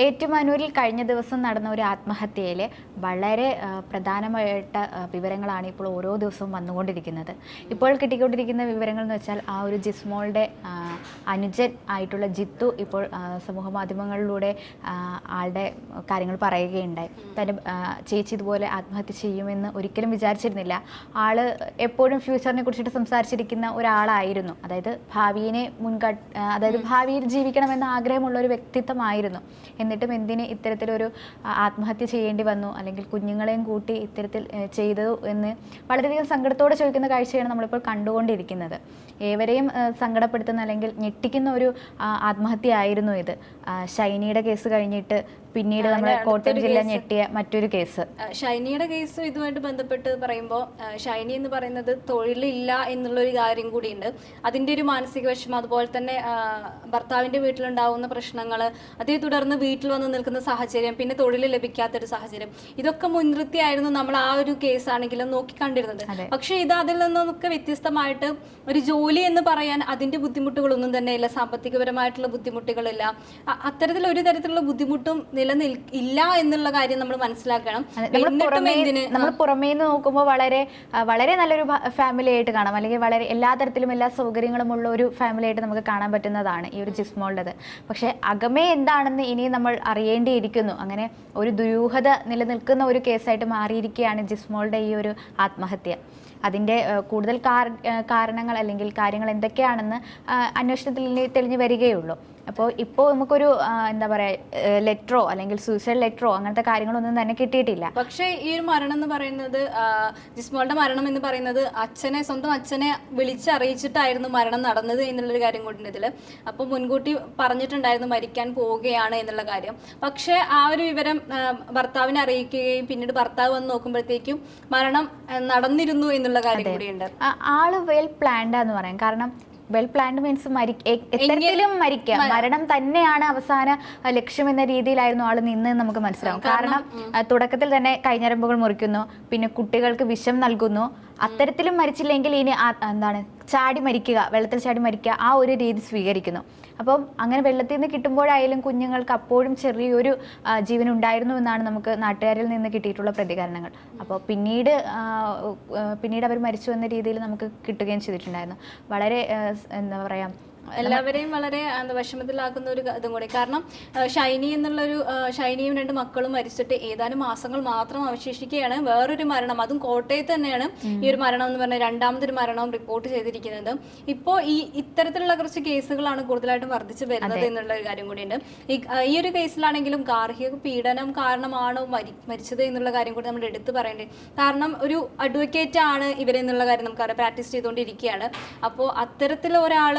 ഏറ്റുമാനൂരിൽ കഴിഞ്ഞ ദിവസം നടന്ന ഒരു ആത്മഹത്യയിലെ വളരെ പ്രധാനമായിട്ട് വിവരങ്ങളാണ് ഇപ്പോൾ ഓരോ ദിവസവും വന്നുകൊണ്ടിരിക്കുന്നത്. ഇപ്പോൾ കിട്ടിക്കൊണ്ടിരിക്കുന്ന വിവരങ്ങൾ എന്ന് വെച്ചാൽ ആ ഒരു ജിസ്മോളുടെ അനുജൻ ആയിട്ടുള്ള ജിത്തു ഇപ്പോൾ സമൂഹ മാധ്യമങ്ങളിലൂടെ ആളുടെ കാര്യങ്ങൾ പറയുകയുണ്ടായി. തൻ്റെ ചേച്ചി ഇതുപോലെ ആത്മഹത്യ ചെയ്യുമെന്ന് ഒരിക്കലും വിചാരിച്ചിരുന്നില്ല. ആള് എപ്പോഴും ഫ്യൂച്ചറിനെ കുറിച്ചിട്ട് സംസാരിച്ചിരിക്കുന്ന ഒരാളായിരുന്നു. അതായത് ഭാവിയിൽ ജീവിക്കണമെന്ന ആഗ്രഹമുള്ള ഒരു വ്യക്തിത്വമായിരുന്നു. എന്നിട്ടും എന്തിന് ഇത്തരത്തിലൊരു ആത്മഹത്യ ചെയ്യേണ്ടി വന്നു, അല്ലെങ്കിൽ കുഞ്ഞുങ്ങളെയും കൂട്ടി ഇത്തരത്തിൽ ചെയ്തു എന്ന് വളരെയധികം സങ്കടത്തോടെ ചോദിക്കുന്ന കാഴ്ചയാണ് നമ്മളിപ്പോൾ കണ്ടുകൊണ്ടിരിക്കുന്നത്. ഏവരെയും സങ്കടപ്പെടുത്തുന്ന അല്ലെങ്കിൽ ഞെട്ടിക്കുന്ന ഒരു ആത്മഹത്യയായിരുന്നു ഇത്. ഷൈനിയുടെ കേസ് കഴിഞ്ഞിട്ട് പിന്നീട് നമ്മുടെ കോട്ടയം ജില്ല ഞെട്ടിയ മറ്റൊരു കേസ്. ഷൈനിയുടെ കേസ് ഇതുമായിട്ട് ബന്ധപ്പെട്ട് പറയുമ്പോൾ ഷൈനി എന്ന് പറയുന്നത് തൊഴിലില്ല എന്നുള്ളൊരു കാര്യം കൂടിയുണ്ട്. അതിൻ്റെ ഒരു മാനസിക വിഷമം, അതുപോലെ തന്നെ ഭർത്താവിൻ്റെ വീട്ടിലുണ്ടാവുന്ന പ്രശ്നങ്ങൾ, അതേ തുടർന്ന് വീട്ടിൽ വന്ന് നിൽക്കുന്ന സാഹചര്യം, പിന്നെ തൊഴിൽ ലഭിക്കാത്തൊരു സാഹചര്യം, ഇതൊക്കെ മുൻനിർത്തിയായിരുന്നു നമ്മൾ ആ ഒരു കേസാണെങ്കിലും നോക്കിക്കണ്ടിരുന്നത്. പക്ഷെ ഇത് അതിൽ നിന്നൊക്കെ വ്യത്യസ്തമായിട്ട് ഒരു ജോലി എന്ന് പറയാൻ അതിൻ്റെ ബുദ്ധിമുട്ടുകളൊന്നും തന്നെ ഇല്ല, സാമ്പത്തികപരമായിട്ടുള്ള ബുദ്ധിമുട്ടുകളില്ല, അത്തരത്തിൽ ഒരു തരത്തിലുള്ള ബുദ്ധിമുട്ടും ഇല്ല എന്നുള്ള കാര്യം നമ്മൾ മനസ്സിലാക്കണം. നമ്മൾ പുറമേ നിന്ന് നോക്കുമ്പോൾ വളരെ നല്ലൊരു ഫാമിലി ആയിട്ട് കാണാം, അല്ലെങ്കിൽ വളരെ എല്ലാ തരത്തിലും എല്ലാ സൗകര്യങ്ങളും ഉള്ള ഒരു ഫാമിലി ആയിട്ട് നമുക്ക് കാണാൻ പറ്റുന്നതാണ് ഈ ഒരു ജിസ്മോളുടേത്. പക്ഷെ അകമേ എന്താണെന്ന് ഇനി നമ്മൾ അറിയേണ്ടിയിരിക്കുന്നു. അങ്ങനെ ഒരു ദുരൂഹത നിലനിൽക്കുന്ന ഒരു കേസായിട്ട് മാറിയിരിക്കുകയാണ് ജിസ്മോളുടെ ഈ ഒരു ആത്മഹത്യ. അതിൻ്റെ കൂടുതൽ കാരണങ്ങൾ അല്ലെങ്കിൽ കാര്യങ്ങൾ എന്തൊക്കെയാണെന്ന് അന്വേഷണത്തിൽ തെളിഞ്ഞു വരികയുള്ളൂ. അപ്പോൾ ഇപ്പോൾ നമുക്കൊരു എന്താ പറയുക, ലെറ്ററോ അല്ലെങ്കിൽ സൂസൈഡ് ലെറ്ററോ അങ്ങനത്തെ കാര്യങ്ങളൊന്നും തന്നെ കിട്ടിയിട്ടില്ല. പക്ഷേ ഈ ഒരു മരണം എന്ന് പറയുന്നത്, ജിസ്മോളുടെ മരണം എന്ന് പറയുന്നത് സ്വന്തം അച്ഛനെ വിളിച്ചറിയിച്ചിട്ടായിരുന്നു മരണം നടന്നത് എന്നുള്ളൊരു കാര്യം കൂടി ഇതിൽ. അപ്പോൾ മുൻകൂട്ടി പറഞ്ഞിട്ടുണ്ടായിരുന്നു മരിക്കാൻ പോവുകയാണ് എന്നുള്ള കാര്യം. പക്ഷേ ആ ഒരു വിവരം ഭർത്താവിനെ അറിയിക്കുകയും പിന്നീട് ഭർത്താവ് വന്ന് നോക്കുമ്പോഴത്തേക്കും മരണം നടന്നിരുന്നു എന്നുള്ള കാര്യം കൂടിയുണ്ട്. ആള് വെൽ പ്ലാൻഡ് എന്ന് പറയാം. കാരണം വെൽ പ്ലാൻഡ് മീൻസ് എത്തരത്തിലും മരിക്കുക, മരണം തന്നെയാണ് അവസാന ലക്ഷ്യം എന്ന രീതിയിലായിരുന്നു ആൾ നിന്ന് നമുക്ക് മനസ്സിലാവും. കാരണം തുടക്കത്തിൽ തന്നെ കൈഞ്ഞരമ്പുകൾ മുറിക്കുന്നു, പിന്നെ കുട്ടികൾക്ക് വിഷം നൽകുന്നു. അത്തരത്തിലും മരിച്ചില്ലെങ്കിൽ ഇനി എന്താണ് ചാടി മരിക്കുക, വെള്ളത്തിൽ ചാടി മരിക്കുക, ആ ഒരു രീതി സ്വീകരിക്കുന്നു. അപ്പം അങ്ങനെ വെള്ളത്തിൽ നിന്ന് കിട്ടുമ്പോഴായാലും കുഞ്ഞുങ്ങൾക്ക് അപ്പോഴും ചെറിയൊരു ജീവൻ ഉണ്ടായിരുന്നു എന്നാണ് നമുക്ക് നാട്ടുകാരിൽ നിന്ന് കിട്ടിയിട്ടുള്ള പ്രതികരണങ്ങൾ. അപ്പോൾ പിന്നീട് അവർ മരിച്ചു എന്ന രീതിയിൽ നമുക്ക് കിട്ടുകയും ചെയ്തിട്ടുണ്ടായിരുന്നു. വളരെ എന്താ പറയുക, എല്ലാവരെയും വളരെ വിഷമത്തിലാക്കുന്ന ഒരു ഇതും കൂടി. കാരണം ഷൈനിയും 2 മക്കളും മരിച്ചിട്ട് ഏതാനും മാസങ്ങൾ മാത്രം അവശേഷിക്കുകയാണ് വേറൊരു മരണം, അതും കോട്ടയത്ത് തന്നെയാണ് ഈ ഒരു മരണം എന്ന് പറഞ്ഞാൽ രണ്ടാമതൊരു മരണവും റിപ്പോർട്ട് ചെയ്തിരിക്കുന്നത്. ഇപ്പോൾ ഇത്തരത്തിലുള്ള കുറച്ച് കേസുകളാണ് കൂടുതലായിട്ടും വർദ്ധിച്ചു വരുന്നത് എന്നുള്ള ഒരു കാര്യം കൂടിയുണ്ട്. ഈ ഒരു കേസിലാണെങ്കിലും ഗാർഹിക പീഡനം കാരണമാണോ മരിച്ചത് എന്നുള്ള കാര്യം കൂടി നമ്മൾ എടുത്തു പറയേണ്ടത്. കാരണം ഒരു അഡ്വക്കേറ്റ് ആണ് ഇവരെന്നുള്ള കാര്യം നമുക്കറിയാം, പ്രാക്ടീസ് ചെയ്തുകൊണ്ടിരിക്കുകയാണ്. അപ്പോൾ അത്തരത്തിൽ ഒരാൾ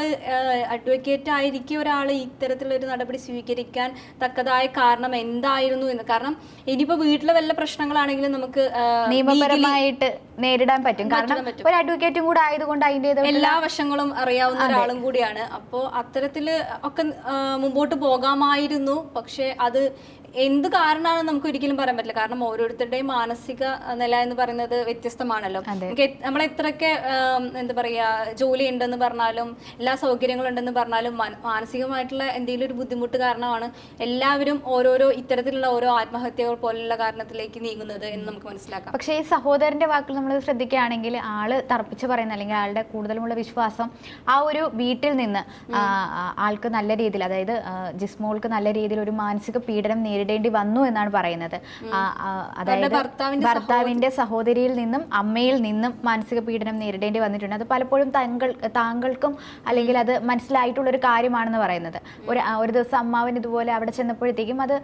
അഡ്വക്കേറ്റ് ആയിരിക്കും ഒരാൾ ഇത്തരത്തിലൊരു നടപടി സ്വീകരിക്കാൻ തക്കതായ കാരണം എന്തായിരുന്നു എന്ന്. കാരണം ഇനിയിപ്പോ വീട്ടിലെ വല്ല പ്രശ്നങ്ങളാണെങ്കിലും നമുക്ക് നിയമപരമായിട്ട് നേരിടാൻ പറ്റും. കാരണം ഒരു അഡ്വക്കേറ്റും കൂടെ ആയതുകൊണ്ട് അതിന്റെ എല്ലാ വശങ്ങളും അറിയാവുന്ന ഒരാളും കൂടിയാണ്. അപ്പോൾ അത്തരത്തില് ഒക്കെ മുമ്പോട്ട് പോകാമായിരുന്നു. പക്ഷെ അത് എന്ത് കാരണമാണെന്ന് നമുക്ക് ഒരിക്കലും പറയാൻ പറ്റില്ല. കാരണം ഓരോരുത്തരുടെയും മാനസിക നില എന്ന് പറയുന്നത് വ്യത്യസ്തമാണല്ലോ. നമ്മൾ എത്രയൊക്കെ എന്താ പറയാ ജോലി ഉണ്ടെന്ന് പറഞ്ഞാലും എല്ലാ സൗകര്യങ്ങളും ഉണ്ടെന്ന് പറഞ്ഞാലും മാനസികമായിട്ടുള്ള എന്തെങ്കിലും ഒരു ബുദ്ധിമുട്ട് കാരണമാണ് എല്ലാവരും ഇത്തരത്തിലുള്ള ഓരോ ആത്മഹത്യകൾ പോലുള്ള കാരണത്തിലേക്ക് നീങ്ങുന്നത് എന്ന് നമുക്ക് മനസ്സിലാക്കാം. പക്ഷേ ഈ സഹോദരന്റെ വാക്കുകൾ നമ്മൾ ശ്രദ്ധിക്കുകയാണെങ്കിൽ ആള് തറപ്പിച്ച് പറയുന്ന അല്ലെങ്കിൽ ആളുടെ കൂടുതലുമുള്ള വിശ്വാസം ആ ഒരു വീട്ടിൽ നിന്ന് ആൾക്ക് നല്ല രീതിയിൽ, അതായത് ജിസ്മോൾക്ക് നല്ല രീതിയിൽ ഒരു മാനസിക പീഡനം നേരിടേണ്ടി വന്നു എന്നാണ് പറയുന്നത്. അതായത് ഭർത്താവിന്റെ സഹോദരിയിൽ നിന്നും അമ്മയിൽ നിന്നും മാനസിക പീഡനം നേരിടേണ്ടി വന്നിട്ടുണ്ട്. അത് പലപ്പോഴും താങ്കൾക്കും അല്ലെങ്കിൽ അത് മനസ്സിലായിട്ടുള്ളൊരു കാര്യമാണെന്ന് പറയുന്നത്. ഒരു ദിവസം അമ്മാവൻ ഇതുപോലെ അവിടെ ചെന്നപ്പോഴത്തേക്കും അത്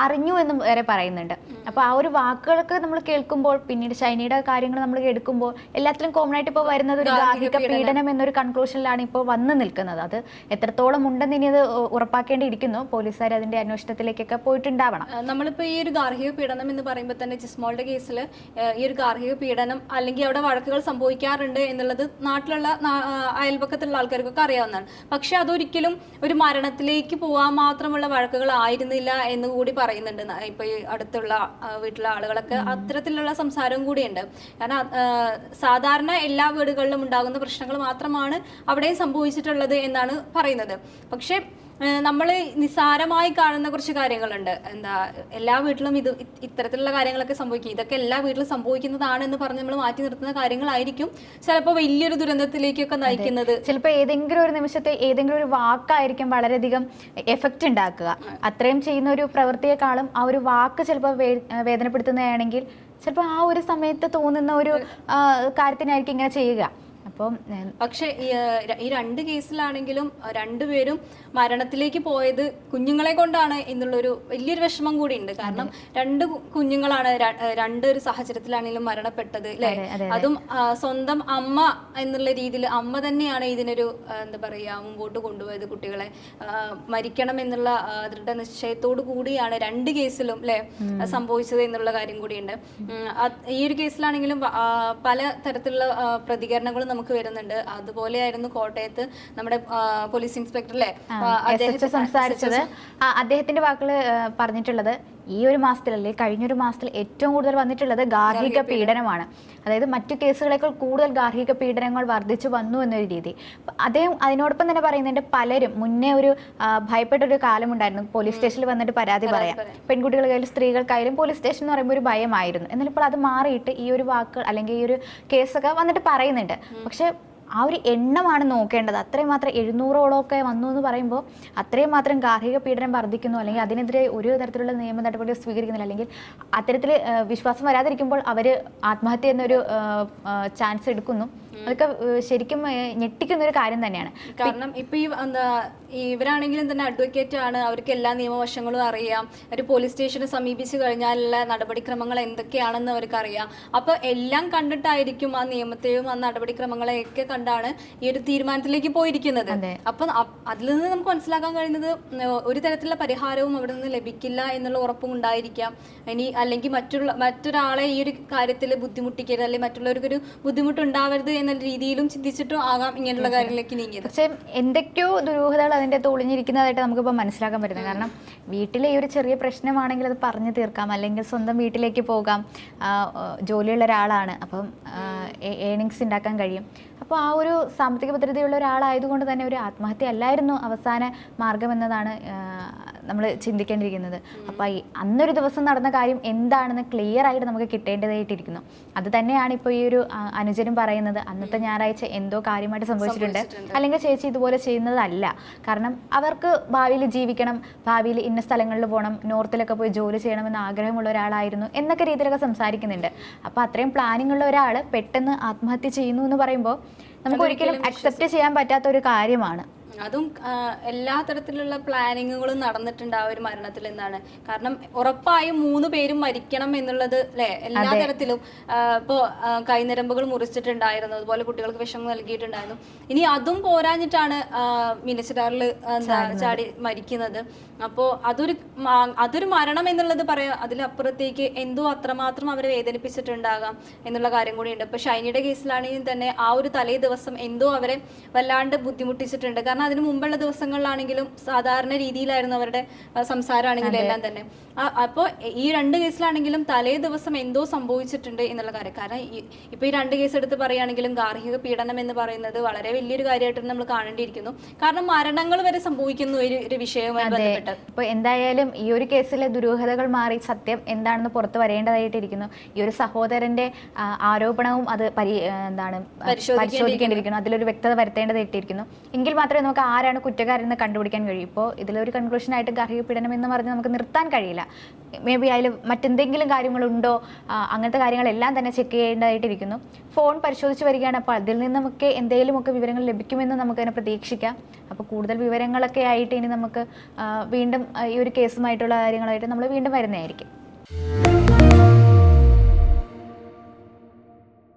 അറിഞ്ഞു എന്നും വരെ പറയുന്നുണ്ട്. അപ്പോൾ ആ ഒരു വാക്കുകളൊക്കെ നമ്മൾ കേൾക്കുമ്പോൾ പിന്നീട് ഷൈനിയുടെ കാര്യങ്ങൾ നമ്മൾ എടുക്കുമ്പോൾ എല്ലാത്തിലും കോമൺ ആയിട്ട് ഇപ്പോൾ വരുന്നത് ഒരു ഗാർഹിക പീഡനം എന്നൊരു കൺക്ലൂഷനിലാണ് ഇപ്പോൾ വന്നു നിൽക്കുന്നത്. അത് എത്രത്തോളം ഉണ്ടെന്ന് ഇനി അത് ഉറപ്പാക്കേണ്ടിയിരിക്കുന്നു. പോലീസുകാർ അതിന്റെ അന്വേഷണത്തിലേക്കൊക്കെ പോയിട്ടുണ്ട്. നമ്മളിപ്പോൾ ഈ ഒരു ഗാർഹിക പീഡനം എന്ന് പറയുമ്പോൾ തന്നെ ജിസ്മോളുടെ കേസിൽ ഈ ഒരു ഗാർഹിക പീഡനം അല്ലെങ്കിൽ അവിടെ വഴക്കുകൾ സംഭവിക്കാറുണ്ട് എന്നുള്ളത് നാട്ടിലുള്ള അയൽപക്കത്തുള്ള ആൾക്കാർക്കൊക്കെ അറിയാവുന്നതാണ്. പക്ഷെ അതൊരിക്കലും ഒരു മരണത്തിലേക്ക് പോകാൻ മാത്രമുള്ള വഴക്കുകൾ ആയിരുന്നില്ല എന്ന് കൂടി പറയുന്നുണ്ട്. ഇപ്പൊ ഈ അടുത്തുള്ള വീട്ടിലെ ആളുകളൊക്കെ അത്തരത്തിലുള്ള സംസാരവും കൂടിയുണ്ട്. കാരണം സാധാരണ എല്ലാ വീടുകളിലും ഉണ്ടാകുന്ന പ്രശ്നങ്ങൾ മാത്രമാണ് അവിടെയും സംഭവിച്ചിട്ടുള്ളത് എന്നാണ് പറയുന്നത്. പക്ഷെ നമ്മൾ നിസ്സാരമായി കാണുന്ന കുറച്ച് കാര്യങ്ങളുണ്ട്. എന്താ എല്ലാ വീട്ടിലും ഇത്തരത്തിലുള്ള കാര്യങ്ങളൊക്കെ സംഭവിക്കും, ഇതൊക്കെ എല്ലാ വീട്ടിലും സംഭവിക്കുന്നതാണ് എന്ന് പറഞ്ഞ് നമ്മൾ മാറ്റി നിർത്തുന്ന കാര്യങ്ങളായിരിക്കും ചിലപ്പോൾ വലിയൊരു ദുരന്തത്തിലേക്കൊക്കെ നയിക്കുന്നത്. ചിലപ്പോൾ ഏതെങ്കിലും ഒരു നിമിഷത്തെ ഏതെങ്കിലും ഒരു വാക്കായിരിക്കും വളരെയധികം എഫക്റ്റ് ഉണ്ടാക്കുക. അത്രയും ചെയ്യുന്ന ഒരു പ്രവൃത്തിയെക്കാളും ആ ഒരു വാക്ക് ചിലപ്പോൾ വേദനപ്പെടുത്തുന്നതാണെങ്കിൽ ചിലപ്പോൾ ആ ഒരു സമയത്ത് തോന്നുന്ന ഒരു കാര്യത്തിനായിരിക്കും ഇങ്ങനെ ചെയ്യുക. അപ്പം പക്ഷെ ഈ രണ്ട് കേസിലാണെങ്കിലും രണ്ടുപേരും മരണത്തിലേക്ക് പോയത് കുഞ്ഞുങ്ങളെ കൊണ്ടാണ് എന്നുള്ളൊരു വലിയൊരു വിഷമം കൂടി ഉണ്ട്. കാരണം രണ്ട് കുഞ്ഞുങ്ങളാണ് രണ്ടൊരു സാഹചര്യത്തിലാണെങ്കിലും മരണപ്പെട്ടത് അല്ലെ. അതും സ്വന്തം അമ്മ എന്നുള്ള രീതിയിൽ അമ്മ തന്നെയാണ് ഇതിനൊരു എന്താ പറയാ മുമ്പോട്ട് കൊണ്ടുപോയത്. കുട്ടികളെ മരിക്കണം എന്നുള്ള ദൃഢനിശ്ചയത്തോടു കൂടിയാണ് രണ്ട് കേസിലും അല്ലെ സംഭവിച്ചത് എന്നുള്ള കാര്യം കൂടിയുണ്ട്. ഈ ഒരു കേസിലാണെങ്കിലും പല തരത്തിലുള്ള പ്രതികരണങ്ങളും നമുക്ക് വരുന്നുണ്ട്. അതുപോലെയായിരുന്നു കോട്ടയത്ത് നമ്മുടെ പോലീസ് ഇൻസ്പെക്ടർ അല്ലേ സംസാരിച്ചത്. അദ്ദേഹത്തിന്റെ വാക്കുകൾ പറഞ്ഞിട്ടുള്ളത് ഈ ഒരു മാസത്തിൽ അല്ലെങ്കിൽ കഴിഞ്ഞൊരു മാസത്തിൽ ഏറ്റവും കൂടുതൽ വന്നിട്ടുള്ളത് ഗാർഹിക പീഡനമാണ്. അതായത് മറ്റു കേസുകളേക്കാൾ കൂടുതൽ ഗാർഹിക പീഡനങ്ങൾ വർദ്ധിച്ചു വന്നു എന്നൊരു രീതി അദ്ദേഹം അതിനോടൊപ്പം തന്നെ പറയുന്നുണ്ട്. പലരും മുന്നേ ഒരു ഭയപ്പെട്ടൊരു കാലമുണ്ടായിരുന്നു പോലീസ് സ്റ്റേഷനിൽ വന്നിട്ട് പരാതി പറയാം. പെൺകുട്ടികൾക്കായാലും സ്ത്രീകൾക്കായാലും പോലീസ് സ്റ്റേഷൻ എന്ന് പറയുമ്പോൾ ഒരു ഭയമായിരുന്നു. എന്നാൽ ഇപ്പോൾ അത് മാറിയിട്ട് ഈ ഒരു വാക്കുകൾ അല്ലെങ്കിൽ ഈ ഒരു കേസൊക്കെ വന്നിട്ട് പറയുന്നുണ്ട്. പക്ഷെ ആ ഒരു എണ്ണമാണ് നോക്കേണ്ടത്. അത്രയും മാത്രം 700ഓളമൊക്കെ വന്നു എന്ന് പറയുമ്പോൾ അത്രയും മാത്രം ഗാർഹിക പീഡനം വർദ്ധിക്കുന്നു, അല്ലെങ്കിൽ അതിനെതിരെ ഒരു തരത്തിലുള്ള നിയമ നടപടി സ്വീകരിക്കുന്നില്ല, അല്ലെങ്കിൽ അത്തരത്തിൽ വിശ്വാസം വരാതിരിക്കുമ്പോൾ അവർ ആത്മഹത്യ എന്നൊരു ചാൻസ് എടുക്കുന്നു. അതൊക്കെ ശരിക്കും ഞെട്ടിക്കുന്ന ഒരു കാര്യം തന്നെയാണ്. കാരണം ഇപ്പൊ ഈ എന്താ ഇവരാണെങ്കിലും തന്നെ അഡ്വക്കേറ്റ് ആണ്, അവർക്ക് എല്ലാ നിയമവശങ്ങളും അറിയാം. ഒരു പോലീസ് സ്റ്റേഷനെ സമീപിച്ചു കഴിഞ്ഞാലുള്ള നടപടിക്രമങ്ങൾ എന്തൊക്കെയാണെന്ന് അവർക്ക് അറിയാം. അപ്പൊ എല്ലാം കണ്ടിട്ടായിരിക്കും ആ നിയമത്തെയും ആ നടപടിക്രമങ്ങളെയൊക്കെ കണ്ടാണ് ഈ ഒരു തീരുമാനത്തിലേക്ക് പോയിരിക്കുന്നത്. അപ്പൊ അതിൽ നിന്ന് നമുക്ക് മനസ്സിലാക്കാൻ കഴിയുന്നത് ഒരു തരത്തിലുള്ള പരിഹാരവും അവിടെ നിന്ന് ലഭിക്കില്ല എന്നുള്ള ഉറപ്പും ഉണ്ടായിരിക്കാം. ഇനി അല്ലെങ്കിൽ മറ്റൊരാളെ ഈ ഒരു കാര്യത്തിൽ ബുദ്ധിമുട്ടിക്കരുത്, അല്ലെങ്കിൽ മറ്റുള്ളവർക്കൊരു ബുദ്ധിമുട്ടുണ്ടാവരുത് എന്ന രീതിയിലും ചിന്തിച്ചിട്ടും ആകാം ഇങ്ങനെയുള്ള കാര്യങ്ങളിലേക്ക് നീങ്ങിയത്. പക്ഷെ എന്തൊക്കെയോ ദുരൂഹതകൾ അതിൻ്റെ ഒളിഞ്ഞിരിക്കുന്നതായിട്ട് നമുക്കിപ്പോൾ മനസ്സിലാക്കാൻ പറ്റുന്നത്. കാരണം വീട്ടിലെ ഈ ഒരു ചെറിയ പ്രശ്നമാണെങ്കിൽ അത് പറഞ്ഞു തീർക്കാം, അല്ലെങ്കിൽ സ്വന്തം വീട്ടിലേക്ക് പോകാം. ജോലിയുള്ള ഒരാളാണ്, അപ്പം ഏണിങ്സ് ഉണ്ടാക്കാൻ കഴിയും. അപ്പോൾ ആ ഒരു സാമ്പത്തിക ഭദ്രതയുള്ള ഒരാളായതുകൊണ്ട് തന്നെ ഒരു ആത്മഹത്യ അല്ലായിരുന്നു അവസാന മാർഗം എന്നതാണ് നമ്മൾ ചിന്തിക്കേണ്ടിയിരിക്കുന്നത്. അപ്പോൾ അന്നൊരു ദിവസം നടന്ന കാര്യം എന്താണെന്ന് ക്ലിയർ ആയിട്ട് നമുക്ക് കിട്ടേണ്ടതായിട്ടിരിക്കുന്നു. അത് തന്നെയാണ് ഇപ്പോൾ ഈ ഒരു അനുജനും പറയുന്നത്. അന്നത്തെ ഞായറാഴ്ച എന്തോ കാര്യമായിട്ട് സംഭവിച്ചിട്ടുണ്ട്, അല്ലെങ്കിൽ ചേച്ചി ഇതുപോലെ ചെയ്യുന്നതല്ല. കാരണം അവർക്ക് ഭാവിയിൽ ജീവിക്കണം, ഭാവിയിൽ ഇന്ന സ്ഥലങ്ങളിൽ പോകണം, നോർത്തിലൊക്കെ പോയി ജോലി ചെയ്യണമെന്ന് ആഗ്രഹമുള്ള ഒരാളായിരുന്നു എന്നൊക്കെ രീതിയിലൊക്കെ സംസാരിക്കുന്നുണ്ട്. അപ്പോൾ അത്രയും പ്ലാനിങ് ഉള്ള ഒരാൾ പെട്ടെന്ന് ആത്മഹത്യ ചെയ്യുന്നു എന്ന് പറയുമ്പോൾ നമുക്ക് ഒരിക്കലും അക്സെപ്റ്റ് ചെയ്യാൻ പറ്റാത്ത ഒരു കാര്യമാണ്. അതും എല്ലാ തരത്തിലുള്ള പ്ലാനിങ്ങുകളും നടന്നിട്ടുണ്ട് ആ ഒരു മരണത്തിൽ എന്നാണ്. കാരണം ഉറപ്പായും 3 പേരും മരിക്കണം എന്നുള്ളത് അല്ലെ എല്ലാ തരത്തിലും. ഇപ്പോ കൈനരമ്പുകൾ മുറിച്ചിട്ടുണ്ടായിരുന്നു, അതുപോലെ കുട്ടികൾക്ക് വിഷം നൽകിയിട്ടുണ്ടായിരുന്നു. ഇനി അതും പോരാഞ്ഞിട്ടാണ് മിനിച്ചിടാറിൽ ചാടി മരിക്കുന്നത്. അപ്പോൾ അതൊരു മരണം എന്നുള്ളത് പറയാം. അതിലപ്പുറത്തേക്ക് എന്തോ അത്രമാത്രം അവരെ വേദനിപ്പിച്ചിട്ടുണ്ടാകാം എന്നുള്ള കാര്യം കൂടിയുണ്ട്. ഇപ്പൊ ഷൈനിയുടെ കേസിലാണെങ്കിൽ തന്നെ ആ ഒരു തലേ ദിവസം എന്തോ അവരെ വല്ലാണ്ട് ബുദ്ധിമുട്ടിച്ചിട്ടുണ്ട്. കാരണം അതിന് മുമ്പുള്ള ദിവസങ്ങളിലാണെങ്കിലും സാധാരണ രീതിയിലായിരുന്നു അവരുടെ സംസാരമാണെങ്കിലും എല്ലാം തന്നെ. അപ്പോൾ ഈ 2 കേസിലാണെങ്കിലും തലേ ദിവസം എന്തോ സംഭവിച്ചിട്ടുണ്ട് എന്നുള്ള കാര്യം. കാരണം ഇപ്പൊ ഈ 2 കേസ് എടുത്ത് പറയുകയാണെങ്കിലും ഗാർഹിക പീഡനം എന്ന് പറയുന്നത് വളരെ വലിയൊരു കാര്യമായിട്ട് നമ്മൾ കാണേണ്ടിയിരിക്കുന്നു. കാരണം മരണങ്ങൾ വരെ സംഭവിക്കുന്നു ഒരു വിഷയവുമായി ബന്ധപ്പെട്ട്. ഇപ്പൊ എന്തായാലും ഈ ഒരു കേസിലെ ദുരൂഹതകൾ മാറി സത്യം എന്താണെന്ന് പുറത്ത് വരേണ്ടതായിട്ടിരിക്കുന്നു. ഈ ഒരു സഹോദരന്റെ ആരോപണവും അത് പരിശോധിക്കേണ്ടിയിരിക്കുന്നു. അതിലൊരു വ്യക്തത വരുത്തേണ്ടതായിട്ടിരിക്കുന്നു. എങ്കിൽ മാത്രമേ നമുക്ക് ആരാണ് കുറ്റക്കാരെന്ന് കണ്ടുപിടിക്കാൻ കഴിയും. ഇപ്പോൾ ഇതിലൊരു കൺക്ലൂഷനായിട്ട് ഗാർഹിക പീഡനം എന്ന് പറഞ്ഞ് നമുക്ക് നിർത്താൻ കഴിയില്ല. മേ ബി അതിൽ മറ്റെന്തെങ്കിലും കാര്യങ്ങളുണ്ടോ, അങ്ങനത്തെ കാര്യങ്ങളെല്ലാം തന്നെ ചെക്ക് ചെയ്യേണ്ടതായിട്ടിരിക്കുന്നു. ഫോൺ പരിശോധിച്ച് വരികയാണ്. അപ്പോൾ അതിൽ നിന്ന് നമുക്ക് എന്തെങ്കിലുമൊക്കെ വിവരങ്ങൾ ലഭിക്കുമെന്ന് നമുക്കതിനെ പ്രതീക്ഷിക്കാം. അപ്പോൾ കൂടുതൽ വിവരങ്ങളൊക്കെ ആയിട്ട് ഇനി നമുക്ക് വീണ്ടും ഈ ഒരു കേസുമായിട്ടുള്ള കാര്യങ്ങളായിട്ട് നമ്മൾ വീണ്ടും വരുന്നതായിരിക്കും.